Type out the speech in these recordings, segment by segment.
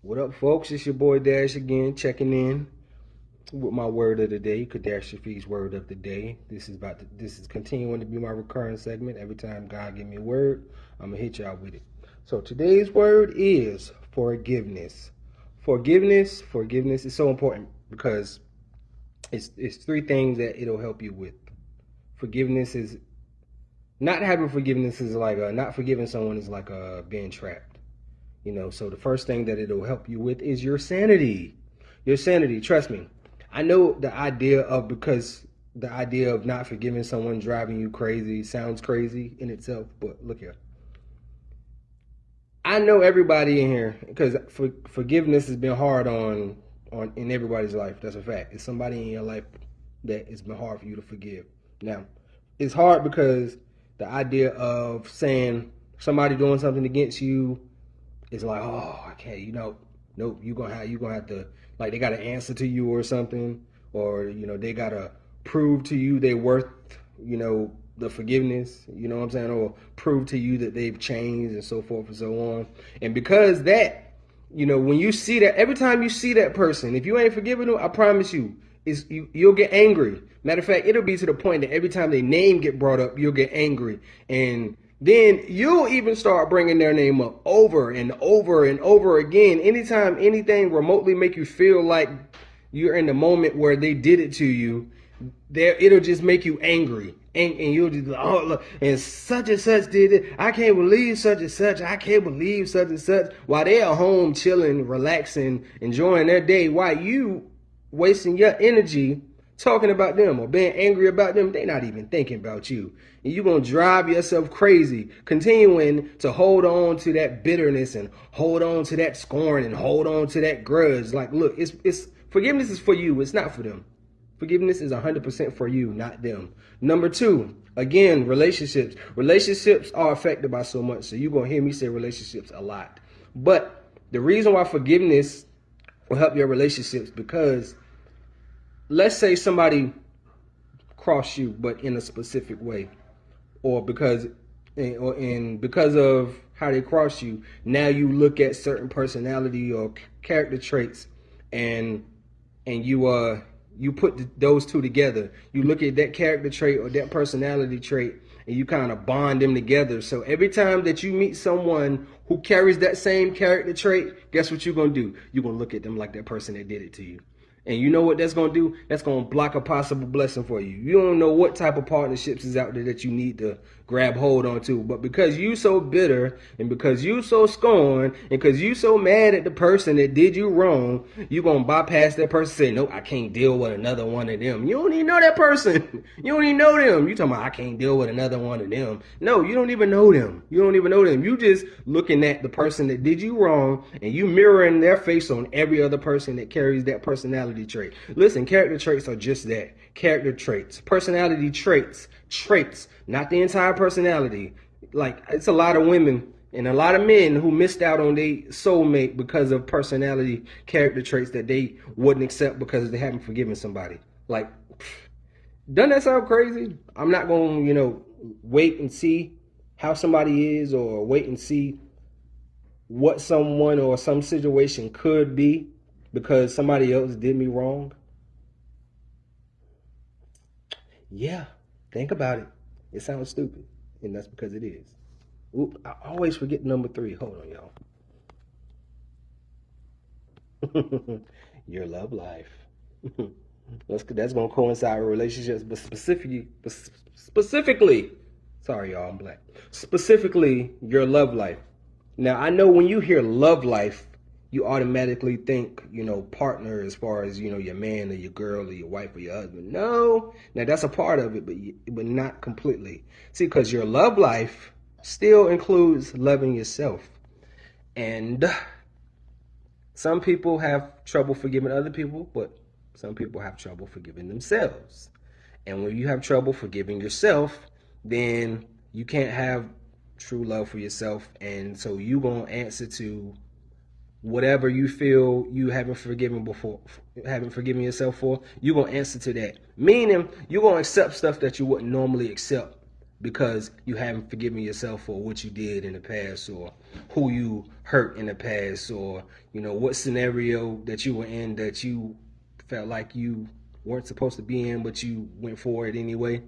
What up, folks? It's your boy Dash again, checking in with my word of the day, caDASHtrophe's word of the day. This is continuing to be my recurring segment. Every time God give me a word, I'm gonna hit y'all with it. So today's word is forgiveness. Forgiveness is so important because it's three things that it'll help you with. Forgiveness is not having forgiveness is like not forgiving someone is like being trapped. So the first thing that it'll help you with is your sanity. Your sanity, trust me. I know the idea of not forgiving someone driving you crazy sounds crazy in itself, but look here. I know everybody in here because forgiveness has been hard on in everybody's life. That's a fact. It's somebody in your life that it's been hard for you to forgive. Now, it's hard because the idea of saying somebody doing something against you, it's like, oh, I can't, nope, you're gonna have to, like, they gotta answer to you or something, or they gotta prove to you they worth, the forgiveness, you know what I'm saying, or prove to you that they've changed and so forth and so on. And because that, when you see that, every time you see that person, if you ain't forgiving them, I promise you, you'll get angry. Matter of fact, it'll be to the point that every time their name get brought up, you'll get angry, and then you'll even start bringing their name up over and over and over again. Anytime anything remotely make you feel like you're in the moment where they did it to you, it'll just make you angry. And you'll just, oh, look, and such did it. I can't believe such and such. I can't believe such and such. While they are home chilling, relaxing, enjoying their day, while you wasting your energy talking about them or being angry about them, they're not even thinking about you. And you're going to drive yourself crazy, continuing to hold on to that bitterness and hold on to that scorn and hold on to that grudge. Like, look, it's forgiveness is for you. It's not for them. Forgiveness is 100% for you, not them. Number two, again, relationships. Relationships are affected by so much. So you're going to hear me say relationships a lot. But the reason why forgiveness will help your relationships, because let's say somebody crossed you, but in a specific way, or because of how they cross you, now you look at certain personality or character traits, and you put those two together. You look at that character trait or that personality trait, and you kind of bond them together. So every time that you meet someone who carries that same character trait, guess what you're going to do? You're going to look at them like that person that did it to you. And you know what that's going to do? That's going to block a possible blessing for you. You don't know what type of partnerships is out there that you need to grab hold onto. But because you so bitter, and because you so scorned, and because you so mad at the person that did you wrong, you're going to bypass that person and say, nope, I can't deal with another one of them. You don't even know that person. You don't even know them. You talking about, I can't deal with another one of them. No, you don't even know them. You don't even know them. You just looking at the person that did you wrong, and you mirroring their face on every other person that carries that personality trait. Listen, character traits are just that. Character traits. Personality traits. Traits. Not the entire personality. Like, it's a lot of women and a lot of men who missed out on their soulmate because of personality character traits that they wouldn't accept because they haven't forgiven somebody. Like, doesn't that sound crazy? I'm not going to, wait and see how somebody is, or wait and see what someone or some situation could be because somebody else did me wrong. Yeah, think about it. It sounds stupid, and that's because it is. Oop, I always forget number three. Hold on, y'all. Your love life. That's going to coincide with relationships, but specifically, sorry, y'all, I'm black. Specifically, your love life. Now, I know when you hear love life, you automatically think, partner, as far as, your man or your girl or your wife or your husband. No, now that's a part of it, but not completely. See, because your love life still includes loving yourself. And some people have trouble forgiving other people, but some people have trouble forgiving themselves. And when you have trouble forgiving yourself, then you can't have true love for yourself. And so you going to answer to whatever you feel you haven't forgiven yourself for. You're going to answer to that. Meaning, you're going to accept stuff that you wouldn't normally accept because you haven't forgiven yourself for what you did in the past, or who you hurt in the past, or what scenario that you were in that you felt like you weren't supposed to be in, but you went for it anyway.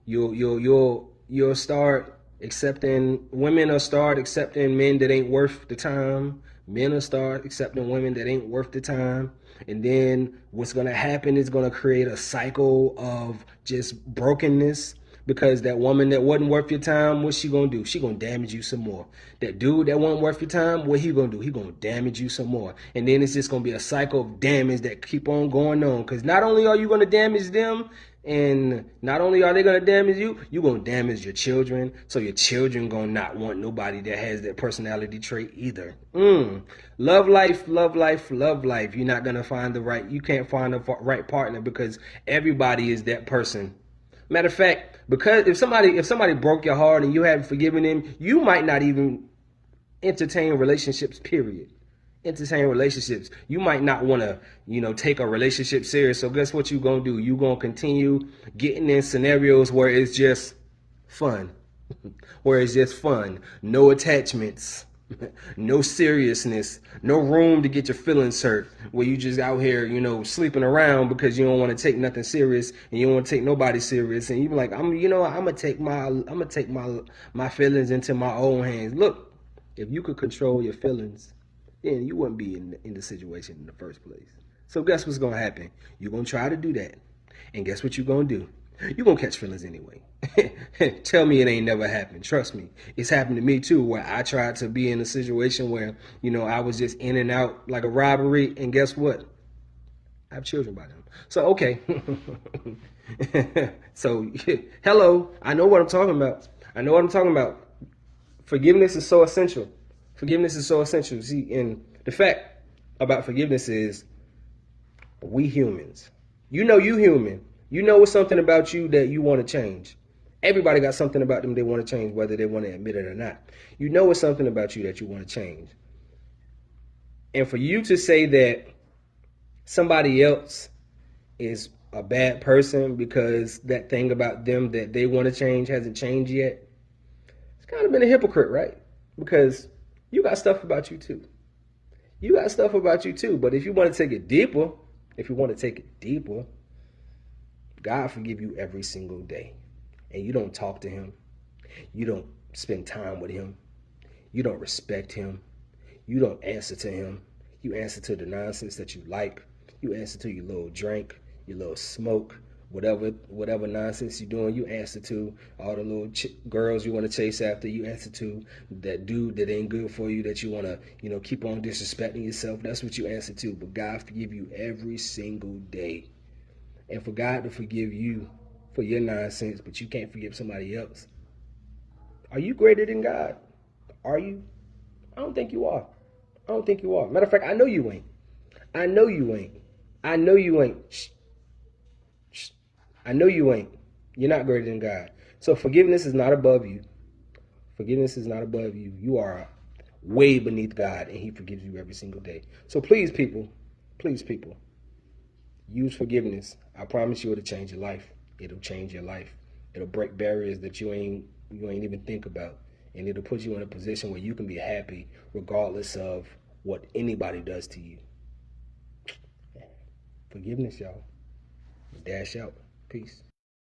You'll start accepting women, or start accepting men that ain't worth the time. Men will start accepting women that ain't worth the time. And then what's gonna happen is gonna create a cycle of just brokenness, because that woman that wasn't worth your time, what's she gonna do? She gonna damage you some more. That dude that wasn't worth your time, what he gonna do? He gonna damage you some more. And then it's just gonna be a cycle of damage that keep on going on. Because not only are you gonna damage them, and not only are they gonna damage you, you gonna damage your children. So your children gonna not want nobody that has that personality trait either. Love life, love life, love life. You're not gonna find you can't find the right partner, because everybody is that person. Matter of fact, because if somebody broke your heart and you haven't forgiven them, you might not even entertain relationships, period. Entertain relationships. You might not want to, take a relationship serious. So guess what you're going to do? You're going to continue getting in scenarios where it's just fun. Where it's just fun. No attachments. No seriousness. No room to get your feelings hurt. Where you just out here, sleeping around because you don't want to take nothing serious, and you don't want to take nobody serious. And you be like, I'm gonna take my feelings into my own hands. Look, if you could control your feelings, then you wouldn't be in the situation in the first place. So guess what's gonna happen? You're gonna try to do that, and guess what you're gonna do? You're gonna catch feelings anyway. Tell me it ain't never happened. Trust me, it's happened to me too, where I tried to be in a situation where I was just in and out like a robbery, and guess what? I have children by them. So okay. So hello, I know what I'm talking about. I know what I'm talking about. Forgiveness is so essential. Forgiveness is so essential. See, and the fact about forgiveness is, we humans. You human. You know what's something about you that you want to change. Everybody got something about them they want to change, whether they want to admit it or not. You know it's something about you that you want to change. And for you to say that somebody else is a bad person because that thing about them that they want to change hasn't changed yet, it's kind of been a hypocrite, right? Because you got stuff about you too. You got stuff about you too. But if you want to take it deeper, God forgive you every single day. And you don't talk to him. You don't spend time with him. You don't respect him. You don't answer to him. You answer to the nonsense that you like. You answer to your little drink, your little smoke, whatever nonsense you're doing. You answer to all the little girls you want to chase after. You answer to that dude that ain't good for you, that you want to, keep on disrespecting yourself. That's what you answer to. But God forgive you every single day. And for God to forgive you for your nonsense, but you can't forgive somebody else, are you greater than God? Are you? I don't think you are. I don't think you are. Matter of fact, I know you ain't. I know you ain't. I know you ain't. Shh. Shh. I know you ain't. You're not greater than God. So forgiveness is not above you. Forgiveness is not above you. You are way beneath God, and he forgives you every single day. So please, people, use forgiveness. I promise you it'll change your life. It'll change your life. It'll break barriers that you ain't even think about. And it'll put you in a position where you can be happy regardless of what anybody does to you. Forgiveness, y'all. Dash out. Peace.